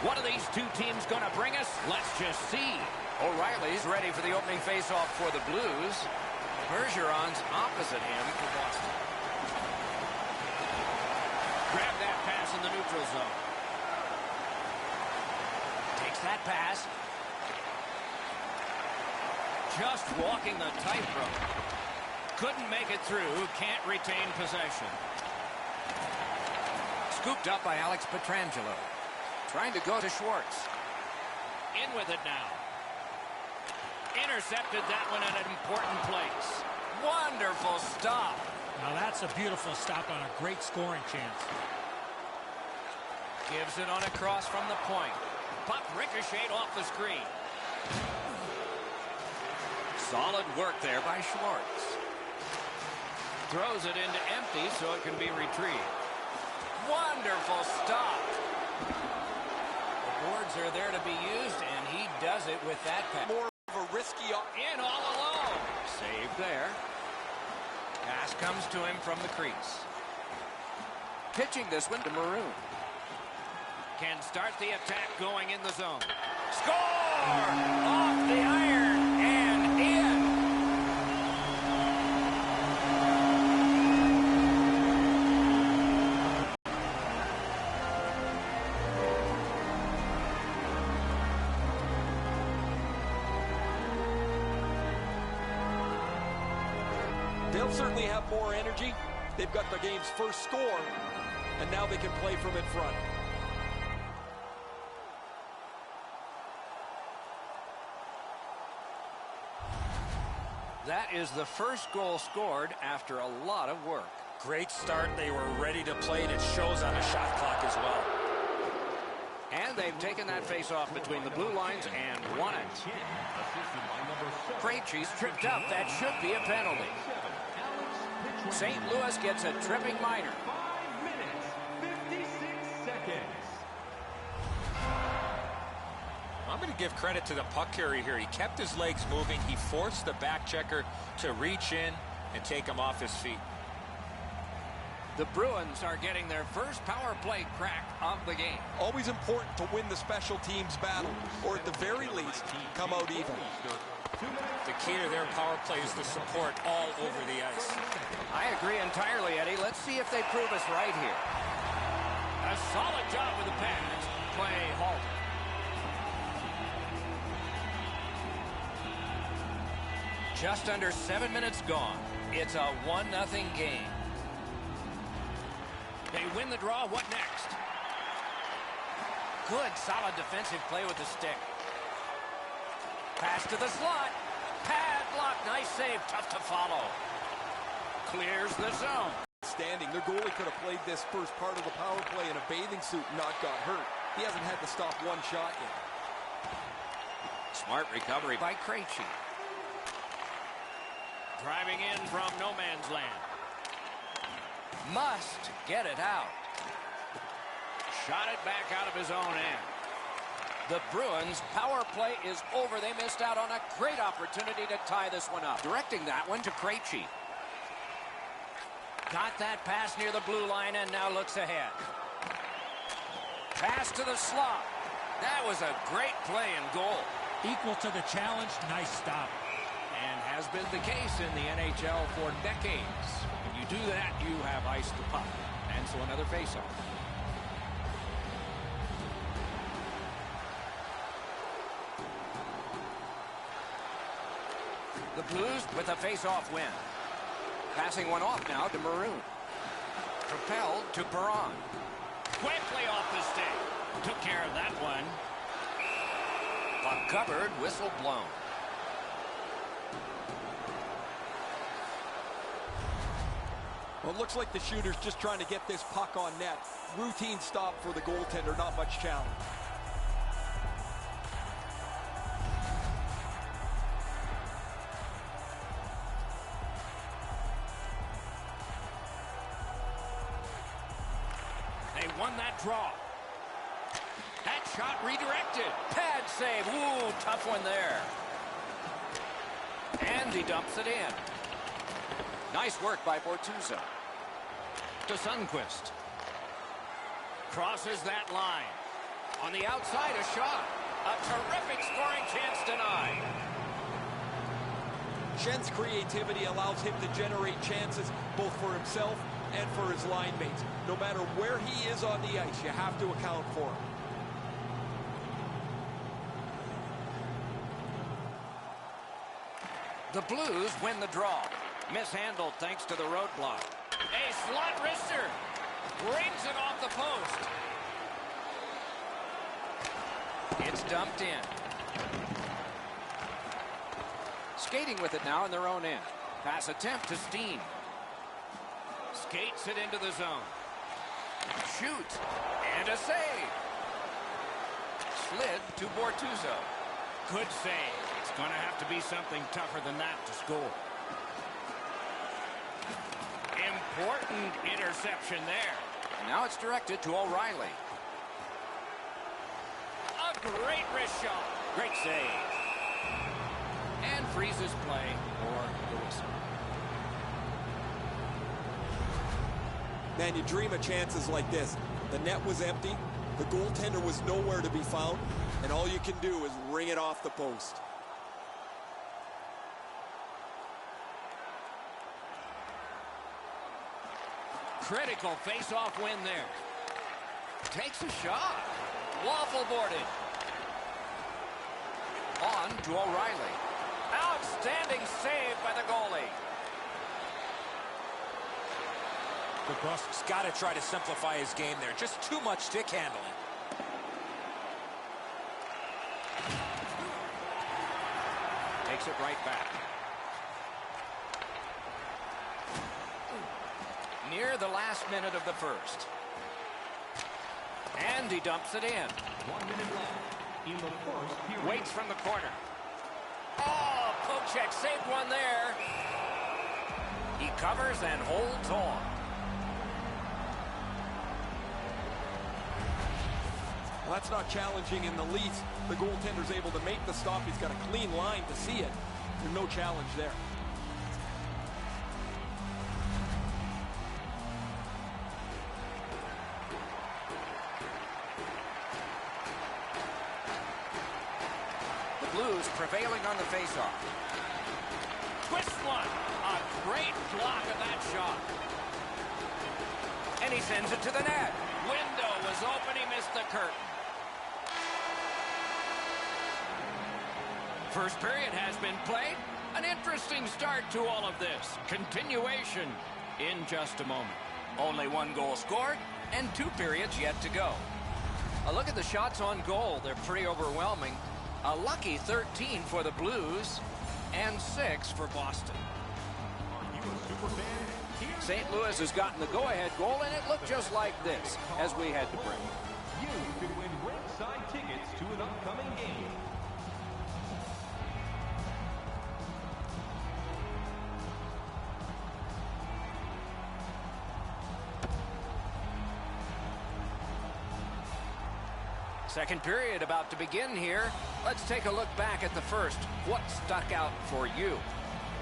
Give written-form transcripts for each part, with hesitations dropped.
What are these two teams going to bring us? Let's just see. O'Reilly's ready for the opening faceoff for the Blues. Bergeron's opposite him for Boston. Grab that pass in the neutral zone. Takes that pass. Just walking the tightrope. Couldn't make it through. Can't retain possession. Scooped up by Alex Pietrangelo. Trying to go to Schwartz. In with it now. Intercepted that one at an important place. Wonderful stop. Now that's a beautiful stop on a great scoring chance. Gives it on a cross from the point. Puck ricocheted off the screen. Solid work there by Schwartz. Throws it into empty so it can be retrieved. Wonderful stop. The boards are there to be used, and he does it with that pass. More of a risky in all alone. Save there. Pass comes to him from the crease. Pitching this one to Maroon. Can start the attack going in the zone. Score! Off the iron and in. They'll certainly have more energy. They've got the game's first score, and now they can play from in front. That is the first goal scored after a lot of work. Great start. They were ready to play, and it shows on the shot clock as well. And they've taken that face-off between the blue lines and won it. Krejci's tripped up. That should be a penalty. St. Louis gets a tripping minor. 5 minutes, 56 seconds. I'm going to give credit to the puck carrier here. He kept his legs moving. He forced the back checker to reach in and take him off his feet. The Bruins are getting their first power play crack of the game. Always important to win the special teams battle, or at the very least, come out even. The key to their power play is the support all over the ice. I agree entirely, Eddie. Let's see if they prove us right here. A solid job with the pass. Play halted. Just under 7 minutes gone. It's a 1-0 game. They win the draw. What next? Good, solid defensive play with the stick. Pass to the slot. Pad block. Nice save. Tough to follow. Clears the zone. Standing. Their goalie could have played this first part of the power play in a bathing suit and not got hurt. He hasn't had to stop one shot yet. Smart recovery by Krejci. Driving in from no man's land. Must get it out. Shot it back out of his own end. The Bruins' power play is over. They missed out on a great opportunity to tie this one up. Directing that one to Krejci. Got that pass near the blue line and now looks ahead. Pass to the slot. That was a great play and goal. Equal to the challenge. Nice stop. And has been the case in the NHL for decades. When you do that, you have iced the puck. And so another faceoff. The Blues with a face-off win. Passing one off now to Maroon. Propelled to Perron. Quickly off the stick. Took care of that one. Puck covered, whistle blown. Well, it looks like the shooter's just trying to get this puck on net. Routine stop for the goaltender, not much challenge. They won that draw. That shot redirected. Pad save. Ooh, tough one there. And he dumps it in. Nice work by Bortuzzo. To Sundqvist. Crosses that line. On the outside, a shot. A terrific scoring chance denied. Schen's creativity allows him to generate chances both for himself and for his line mates. No matter where he is on the ice, you have to account for him. The Blues win the draw. Mishandled thanks to the roadblock. A slot wrister. Brings it off the post. It's dumped in. Skating with it now in their own end. Pass attempt to Steen. Skates it into the zone. Shoot. And a save. Slid to Bortuzzo. Good save. It's going to have to be something tougher than that to score. Important interception there. Now it's directed to O'Reilly. A great wrist shot. Great save. And freezes play for the whistle. Man, you dream of chances like this. The net was empty. The goaltender was nowhere to be found. And all you can do is ring it off the post. Critical face-off win there. Takes a shot. Waffle boarded. On to O'Reilly. Outstanding save by the goalie. DeBrusk's got to try to simplify his game there. Just too much stick handling. Takes it right back. Near the last minute of the first. And he dumps it in. 1 minute left in the first period. Waits from the corner. Oh, poke check saved one there. He covers and holds on. Well, that's not challenging in the least. The goaltender's able to make the stop. He's got a clean line to see it. There's no challenge there. The Blues prevailing on the faceoff. Twist one. A great block of that shot. And he sends it to the net. Window was open. He missed the curtain. First period has been played. An interesting start to all of this. Continuation in just a moment. Only one goal scored and 2 periods yet to go. A look at the shots on goal. They're pretty overwhelming. A lucky 13 for the Blues and 6 for Boston. Are you a super fan? Here's St. Louis has gotten the go-ahead goal, and it looked just like this as we head to break. You could win ringside tickets to an upcoming game. Second period about to begin here. Let's take a look back at the first. What stuck out for you?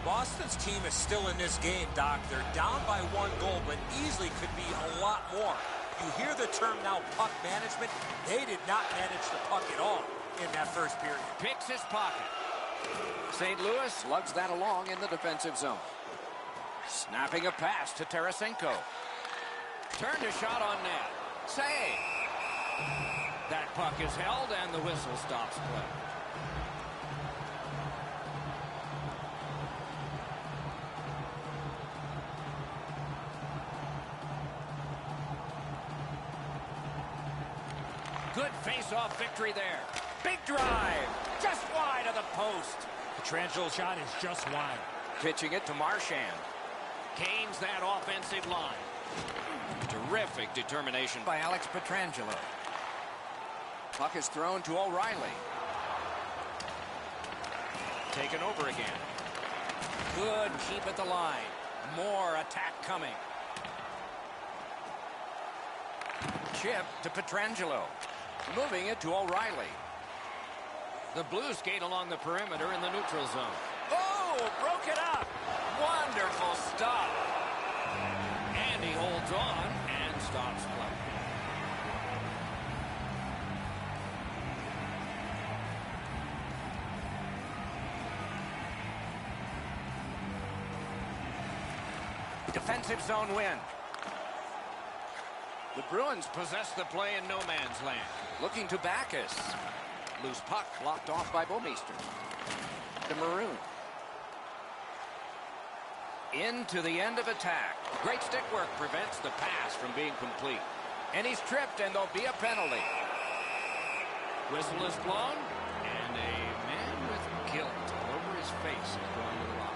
Boston's team is still in this game, Doc. They're down by 1 goal, but easily could be a lot more. You hear the term now, puck management. They did not manage the puck at all in that first period. Picks his pocket. St. Louis lugs that along in the defensive zone. Snapping a pass to Tarasenko. Turned a shot on net. Save. That puck is held and the whistle stops play. Good face-off victory there. Big drive. Just wide of the post. Petrangelo's shot is just wide. Pitching it to Marchand. Gains that offensive line. Terrific determination by Alex Pietrangelo. Puck is thrown to O'Reilly. Taken over again. Good keep at the line. More attack coming. Chip to Pietrangelo. Moving it to O'Reilly. The Blues skate along the perimeter in the neutral zone. Oh, broke it up. Wonderful stop. And he holds on and stops play. Defensive zone win. The Bruins possess the play in no man's land. Looking to Backus. Loose puck blocked off by Bomeister. The Maroon. Into the end of attack. Great stick work prevents the pass from being complete. And he's tripped, and there'll be a penalty. Whistle is blown, and a man with guilt all over his face is going to the box.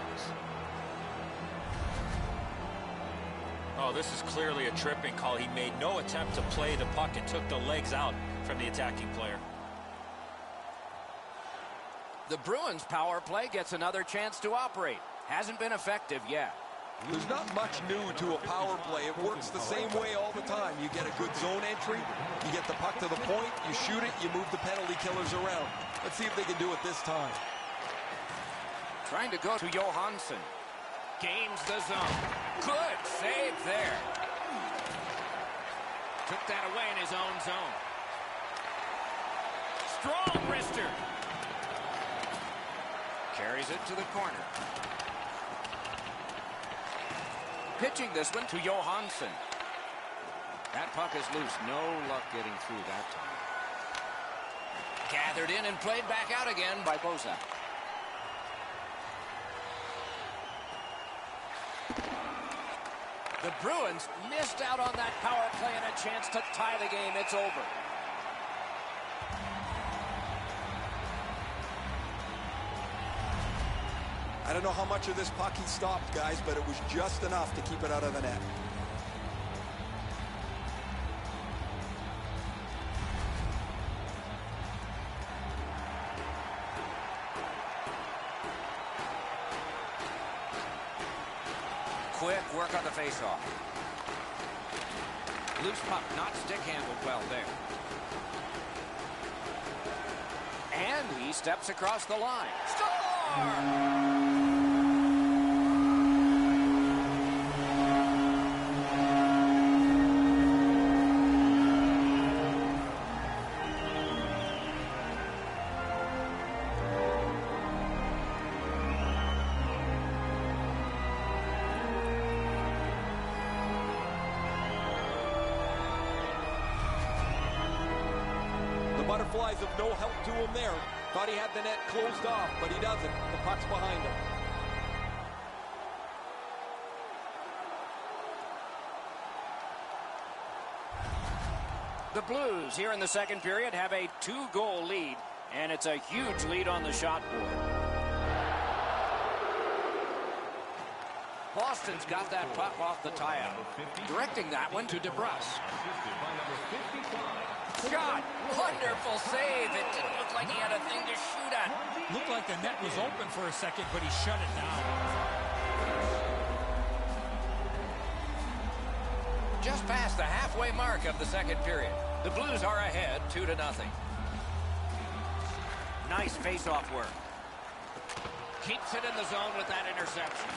Oh, this is clearly a tripping call. He made no attempt to play the puck and took the legs out from the attacking player. The Bruins power play gets another chance to operate. Hasn't been effective yet. There's not much new to a power play. It works the same way all the time. You get a good zone entry, you get the puck to the point, you shoot it, you move the penalty killers around. Let's see if they can do it this time. Trying to go to Johansson. Gains the zone. Good save there. Took that away in his own zone. Strong wrister. Carries it to the corner. Pitching this one to Johansson. That puck is loose. No luck getting through that time. Gathered in and played back out again by Bosa. The Bruins missed out on that power play and a chance to tie the game. It's over. I don't know how much of this puck he stopped, guys, but it was just enough to keep it out of the net. Quick work on the faceoff. Loose puck, not stick handled well there. And he steps across the line. Score! Butterflies of no help to him there. Thought he had the net closed off, but he doesn't. The puck's behind him. The Blues here in the second period have a 2-goal lead, and it's a huge lead on the shot board. Boston's got that puck off the tie-out. Directing that one to DeBrus. Shot! Wonderful save! It didn't look like he had a thing to shoot at. Looked like the net was open for a second, but he shut it down. Just past the halfway mark of the second period. The Blues are ahead 2-0. Nice face-off work. Keeps it in the zone with that interception.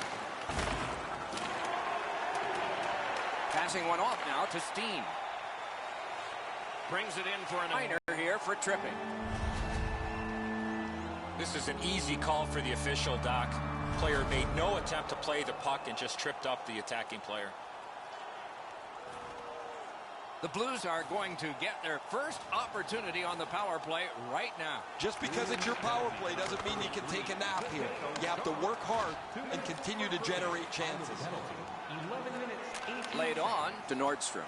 Passing one off now to Steen. Brings it in for a minor here for tripping. This is an easy call for the official, Doc. Player made no attempt to play the puck and just tripped up the attacking player. The Blues are going to get their first opportunity on the power play right now. Just because it's your power play doesn't mean you can take a nap here. You have to work hard and continue to generate chances. Laid on to Nordstrom.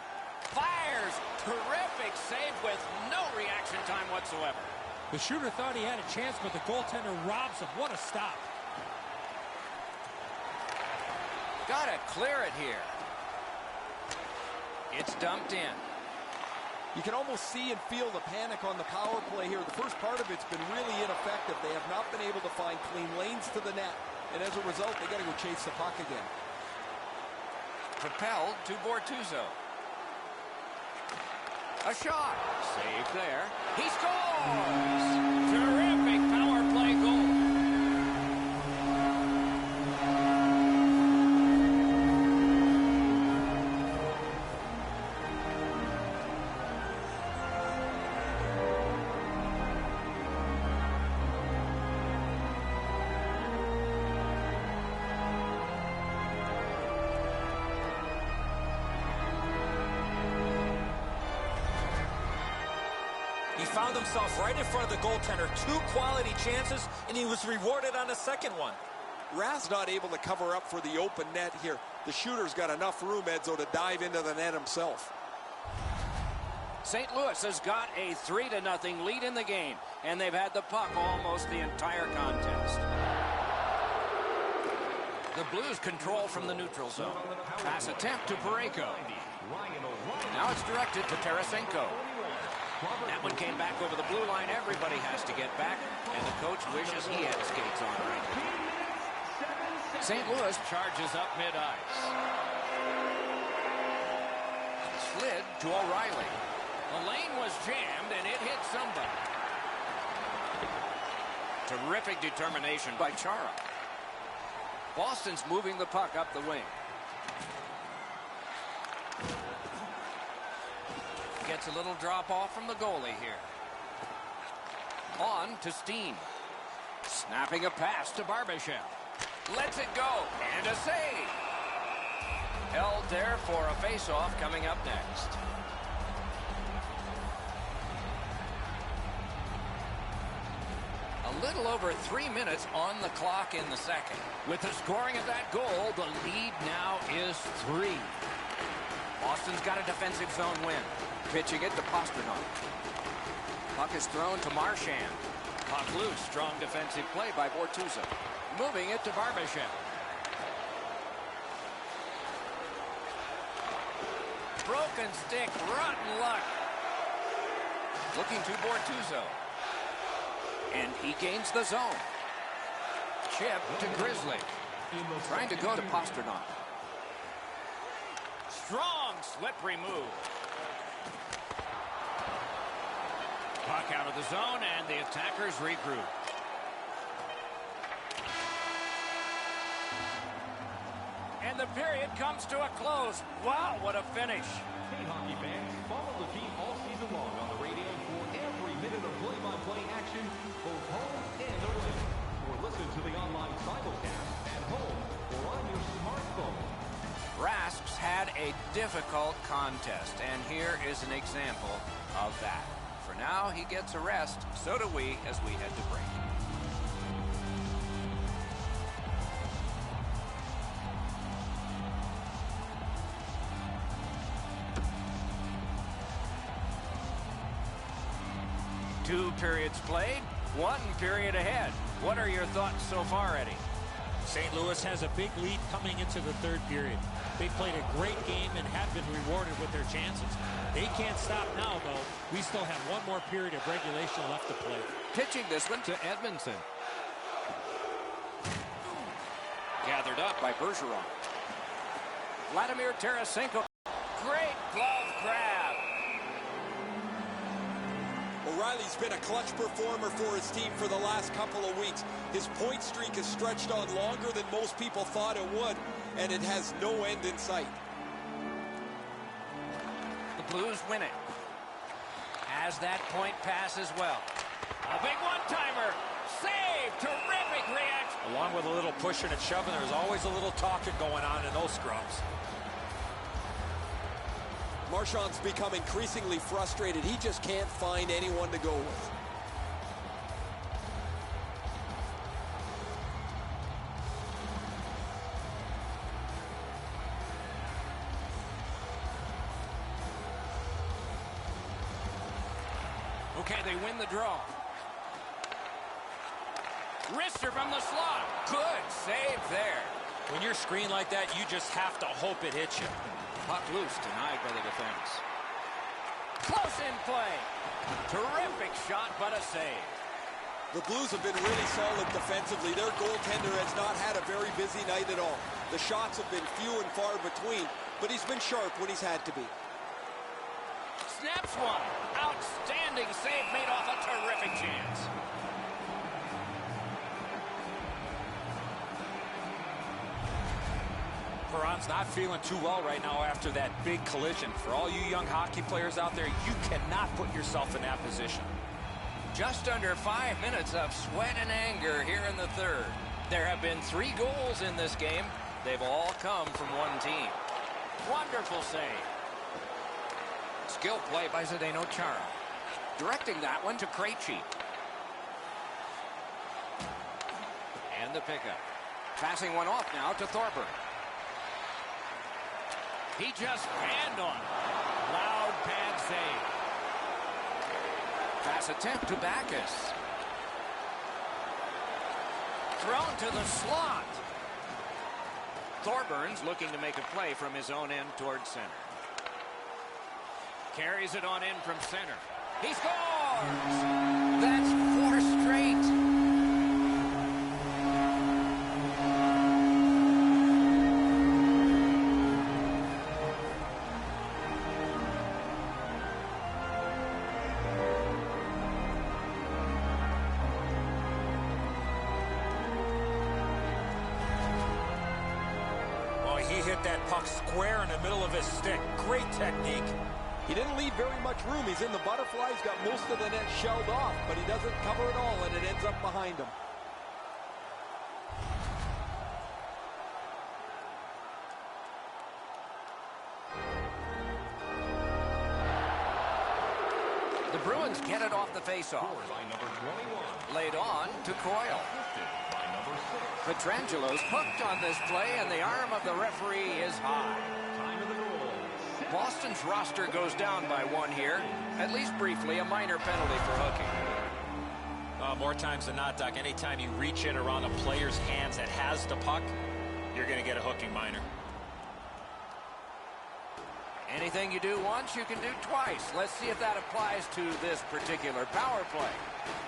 Fires! Terrific save with no reaction time whatsoever. The shooter thought he had a chance, but the goaltender robs him. What a stop. Gotta clear it here. It's dumped in. You can almost see and feel the panic on the power play here. The first part of it's been really ineffective. They have not been able to find clean lanes to the net. And as a result, they got to go chase the puck again. Propelled to Bortuzzo. A shot. Saved there. He scores! Terrific power play goal. He found himself right in front of the goaltender. 2 quality chances, and he was rewarded on the second one. Rath's not able to cover up for the open net here. The shooter's got enough room, Edzo, to dive into the net himself. St. Louis has got a 3-0 lead in the game, and they've had the puck almost the entire contest. The Blues control from the neutral zone. Pass attempt to Parayko. Now it's directed to Tarasenko. That one came back over the blue line. Everybody has to get back, and the coach wishes he had skates on right now. St. Louis charges up mid-ice. Slid to O'Reilly. The lane was jammed, and it hit somebody. Terrific determination by Chara. Boston's moving the puck up the wing. Gets a little drop off from the goalie here. On to Steen. Snapping a pass to Barbashev. Lets it go, and a save. Held there for a face-off coming up next. A little over 3 minutes on the clock in the second. With the scoring of that goal, the lead now is 3. Boston's got a defensive zone win. Pitching it to Pastrnak. Puck is thrown to Marchand. Puck loose. Strong defensive play by Bortuzzo. Moving it to Barbashev. Broken stick. Rotten luck. Looking to Bortuzzo. And he gains the zone. Chip to Grizzly. Trying to go to Pastrnak. Strong slippery move. Puck out of the zone, and the attackers regroup. And the period comes to a close. Wow, what a finish. Hey, hockey fans, follow the team all season long on the radio for every minute of play-by-play action, both home and away. Or listen to the online simulcast at home or on your smartphone. Rask's had a difficult contest, and here is an example of that. For now, he gets a rest. So do we as we head to break. Two periods played, 1 period ahead. What are your thoughts so far, Eddie? St. Louis has a big lead coming into the third period. They played a great game and have been rewarded with their chances. They can't stop now, though. We still have 1 more period of regulation left to play. Pitching this one to Edmondson. Gathered up by Bergeron. Vladimir Tarasenko. Great glove grab. O'Reilly's been a clutch performer for his team for the last couple of weeks. His point streak has stretched on longer than most people thought it would, and it has no end in sight. The Blues win it. Has that point pass as well. A big one-timer. Save. Terrific reaction. Along with a little pushing and shoving, there's always a little talking going on in those scrums. Marchand's become increasingly frustrated. He just can't find anyone to go with. Okay, they win the draw. Wrister from the slot. Good save there. When you're screened like that, you just have to hope it hits you. Puck loose, denied by the defense. Close in play. Terrific shot, but a save. The Blues have been really solid defensively. Their goaltender has not had a very busy night at all. The shots have been few and far between, but he's been sharp when he's had to be. Snaps one. Outstanding save made off a terrific chance. Perron's not feeling too well right now after that big collision. For all you young hockey players out there, you cannot put yourself in that position. Just under 5 minutes of sweat and anger here in the third. There have been 3 goals in this game. They've all come from one team. Wonderful save. Skill play by Zdeno Chara. Directing that one to Krejci. And the pickup. Passing one off now to Thorburn. He just panned on. Loud pad save. Pass attempt to Backus. Thrown to the slot. Thorburn's looking to make a play from his own end towards center. Carries it on in from center. He scores! That's 4 straight. He hit that puck square in the middle of his stick. Great technique. He didn't leave very much room. He's in the butterfly. He's got most of the net shelled off, but he doesn't cover it all, and it ends up behind him. The Bruins get it off the faceoff. Laid on to Coyle. Petrangelo's hooked on this play, and the arm of the referee is high. Boston's roster goes down by 1 here. At least briefly, a minor penalty for hooking. More times than not, Doc, anytime you reach it around a player's hands that has the puck, you're going to get a hooking minor. Anything you do once, you can do twice. Let's see if that applies to this particular power play.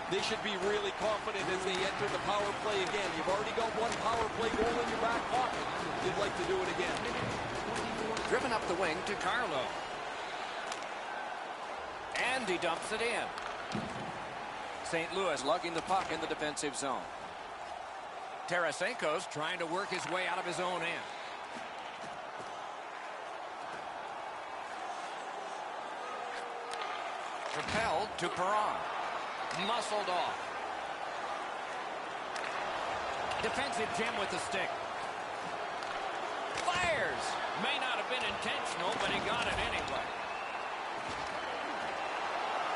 They should be really confident as they enter the power play again. You've already got 1 power play goal in your back pocket. You'd like to do it again. Driven up the wing to Carlo. And he dumps it in. St. Louis lugging the puck in the defensive zone. Tarasenko's trying to work his way out of his own end. Propelled to Perron. Muscled off. Defensive Jim with the stick. Fires. May not have been intentional, but he got it anyway.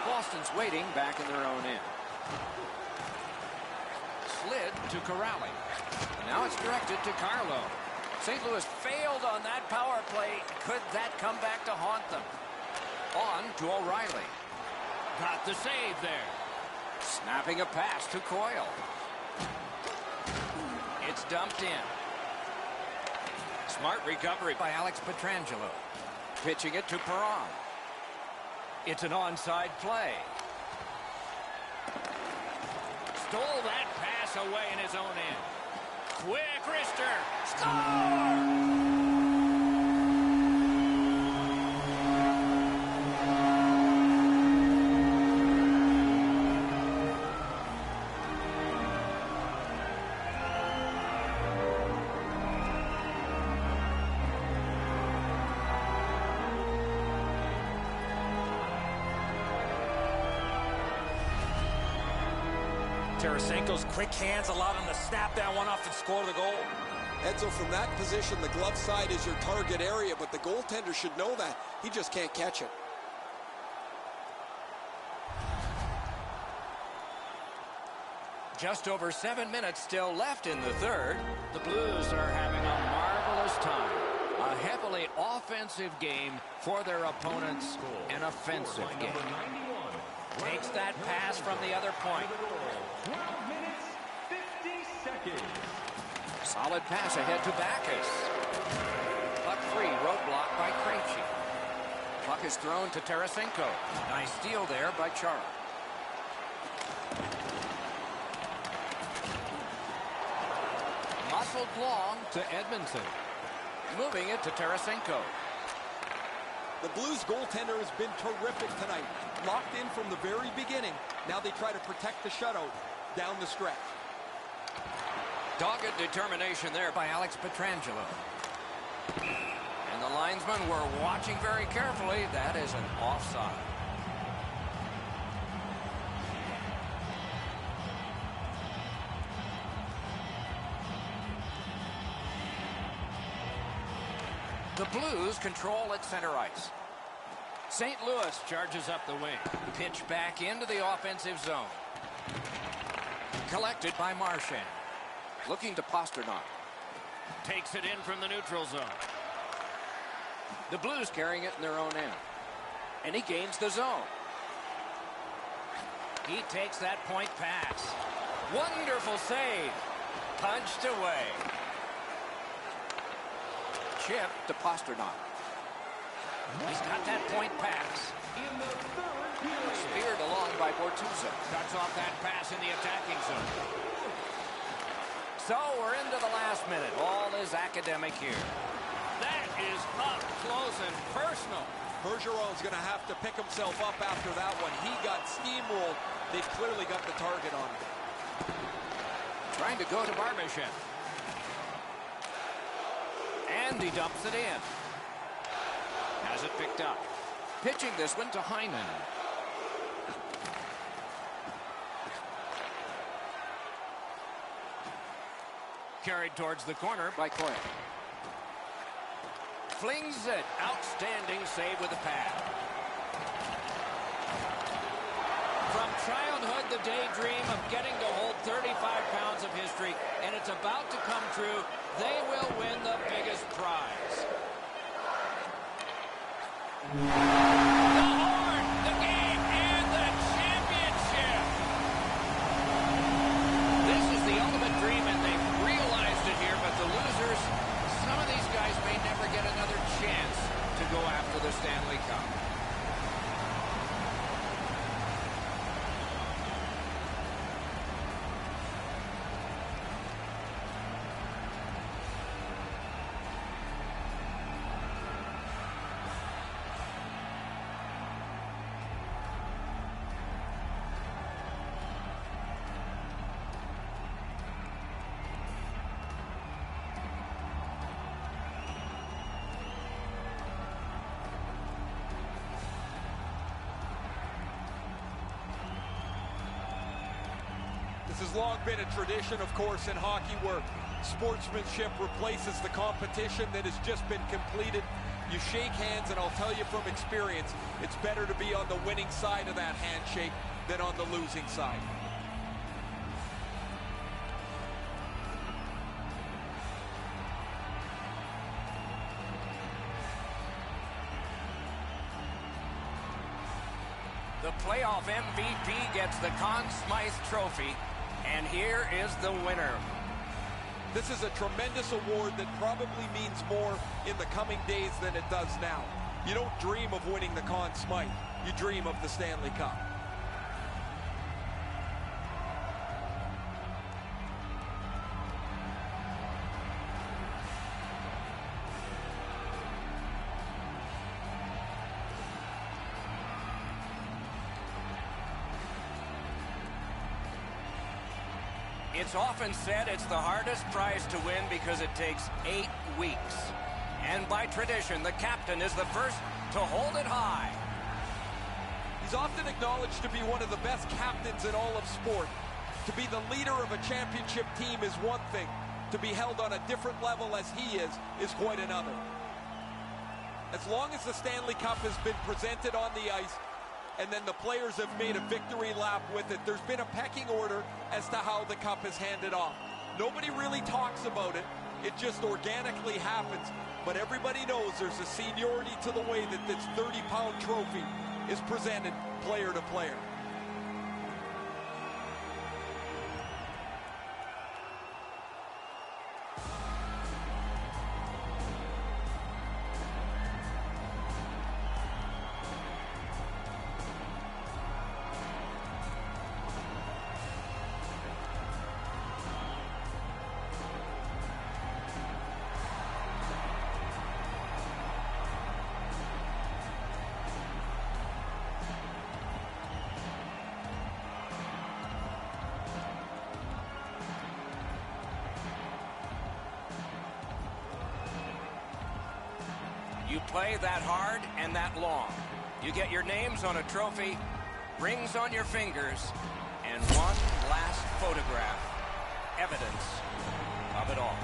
Boston's waiting back in their own end. Slid to Corrali. Now it's directed to Carlo. St. Louis failed on that power play. Could that come back to haunt them? On to O'Reilly. Got the save there. Snapping a pass to Coyle. It's dumped in. Smart recovery by Alex Pietrangelo. Pitching it to Perron. It's an onside play. Stole that pass away in his own end. Quick wrister. Score! Tarasenko's quick hands allowed him to snap that one off and score the goal. Edzo, from that position, the glove side is your target area, but the goaltender should know that. He just can't catch it. Just over 7 minutes still left in the third. The Blues are having a marvelous time. A heavily offensive game for their opponents. An offensive game. Takes that pass from the other point. 12 minutes, 50 seconds. Solid pass ahead to Backus. Puck free, roadblock by Krejci. Puck is thrown to Tarasenko. Nice steal there by Chara. Muscled long to Edmondson. Moving it to Tarasenko. The Blues goaltender has been terrific tonight. Locked in from the very beginning. Now they try to protect the shutout down the stretch. Dogged determination there by Alex Pietrangelo. And the linesmen were watching very carefully. That is an offside. The Blues control at center ice. St. Louis charges up the wing. Pitch back into the offensive zone. Collected by Marchand. Looking to Pasternak. Takes it in from the neutral zone. The Blues carrying it in their own end. And he gains the zone. He takes that point pass. Wonderful save. Punched away. Chip to Pasternak. He's got that point pass. In the third period. Speared along by Bortuzzo. Cuts off that pass in the attacking zone. So we're into the last minute. All is academic here. That is up close and personal. Bergeron's going to have to pick himself up after that one. He got steamrolled. They've clearly got the target on him. Trying to go to Barbashev. And he dumps it in. Has it picked up. Pitching this one to Hyman. Carried towards the corner by Coyle. Flings it. Outstanding save with a pad. From childhood, the daydream of getting to hold 35 pounds of history, and it's about to come true. They will win the biggest prize. The horn, the game, and the championship. This is the ultimate dream, and they've realized it here, but the losers, some of these guys may never get another chance to go after the Stanley Cup. This has long been a tradition, of course, in hockey where sportsmanship replaces the competition that has just been completed. You shake hands, and I'll tell you from experience, it's better to be on the winning side of that handshake than on the losing side. The playoff MVP gets the Conn Smythe Trophy, and here is the winner. This is a tremendous award that probably means more in the coming days than it does now. You don't dream of winning the Conn Smythe. You dream of the Stanley Cup. It's often said it's the hardest prize to win because it takes 8 weeks. And by tradition, the captain is the first to hold it high. He's often acknowledged to be one of the best captains in all of sport. To be the leader of a championship team is one thing. To be held on a different level as he is quite another. As long as the Stanley Cup has been presented on the ice, and then the players have made a victory lap with it, there's been a pecking order as to how the cup is handed off. Nobody really talks about it. It just organically happens. But everybody knows there's a seniority to the way that this 30-pound trophy is presented player to player. You play that hard and that long. You get your names on a trophy, rings on your fingers, and one last photograph. Evidence of it all.